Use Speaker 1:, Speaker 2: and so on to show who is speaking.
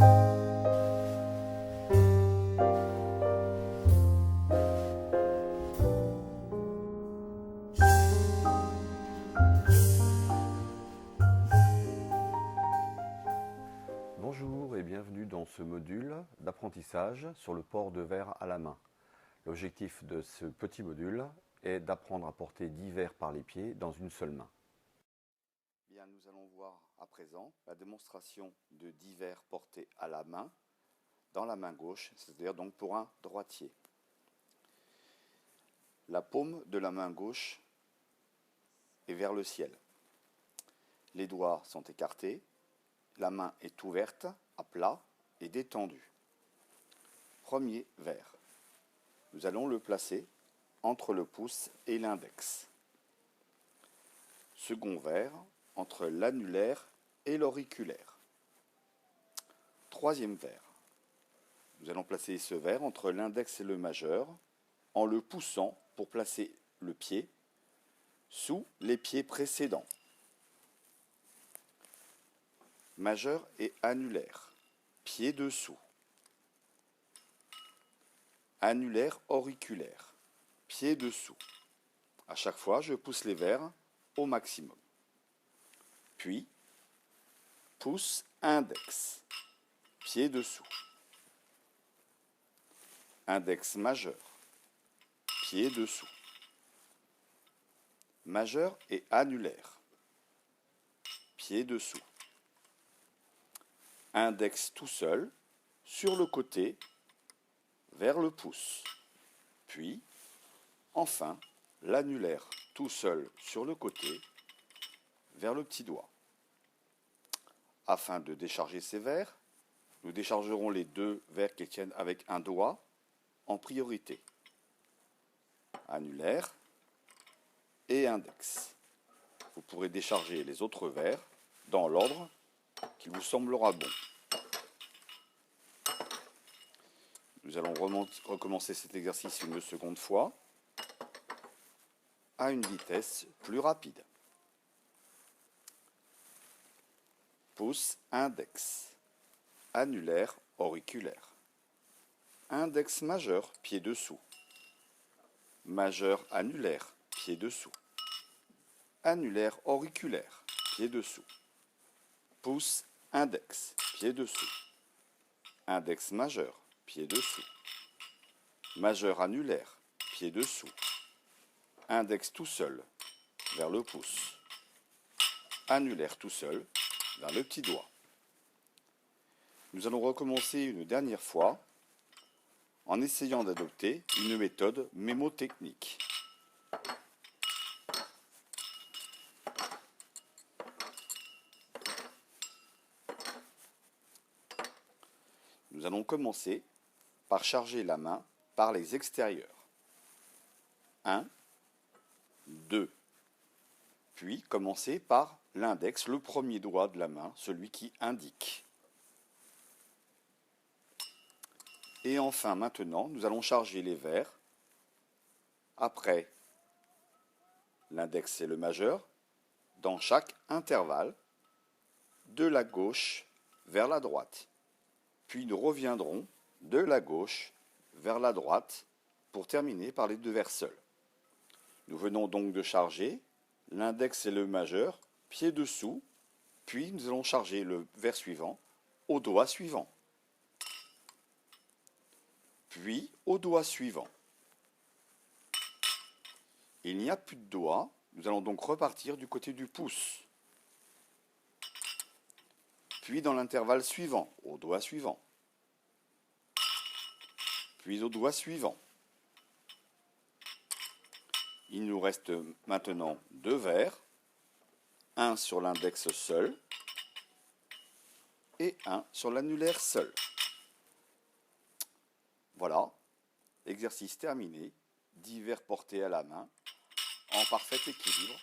Speaker 1: Bonjour et bienvenue dans ce module d'apprentissage sur le port de verre à la main. L'objectif de ce petit module est d'apprendre à porter 10 verres par les pieds dans une seule main. Bien, nous allons voir à présent la démonstration de 10 verres portés à la main, dans la main gauche, c'est-à-dire donc pour un droitier. La paume de la main gauche est vers le ciel. Les doigts sont écartés. La main est ouverte, à plat et détendue. Premier verre. Nous allons le placer entre le pouce et l'index. Second verre, entre l'annulaire et l'auriculaire. Troisième verre. Nous allons placer ce verre entre l'index et le majeur, en le poussant pour placer le pied sous les pieds précédents. Majeur et annulaire, pied dessous. Annulaire auriculaire, pied dessous. À chaque fois, je pousse les verres au maximum. Puis, pouce index, pied dessous. Index majeur, pied dessous. Majeur et annulaire, pied dessous. Index tout seul, sur le côté, vers le pouce. Puis, enfin, l'annulaire tout seul sur le côté, vers le petit doigt. Afin de décharger ces verres, nous déchargerons les deux verres qui tiennent avec un doigt en priorité. Annulaire et index. Vous pourrez décharger les autres verres dans l'ordre qui vous semblera bon. Nous allons recommencer cet exercice une seconde fois à une vitesse plus rapide. Pouce index, annulaire auriculaire. Index majeur, pied dessous. Majeur annulaire, pied dessous. Annulaire auriculaire, pied dessous. Pouce index, pied dessous. Index majeur, pied dessous. Majeur annulaire, pied dessous. Index tout seul, vers le pouce. Annulaire tout seul, vers le petit doigt. Nous allons recommencer une dernière fois en essayant d'adopter une méthode mémotechnique. Nous allons commencer par charger la main par les extérieurs. 1, 2. Puis commencer par l'index, le premier doigt de la main, celui qui indique. Et enfin, maintenant, nous allons charger les verres après l'index et le majeur dans chaque intervalle de la gauche vers la droite. Puis nous reviendrons de la gauche vers la droite pour terminer par les deux verres seuls. Nous venons donc de charger l'index et le majeur, pied dessous, puis nous allons charger le verre suivant au doigt suivant. Puis au doigt suivant. Il n'y a plus de doigt, nous allons donc repartir du côté du pouce. Puis dans l'intervalle suivant, au doigt suivant. Puis au doigt suivant. Il nous reste maintenant deux verres, un sur l'index seul et un sur l'annulaire seul. Voilà, exercice terminé, 10 verres portés à la main, en parfait équilibre.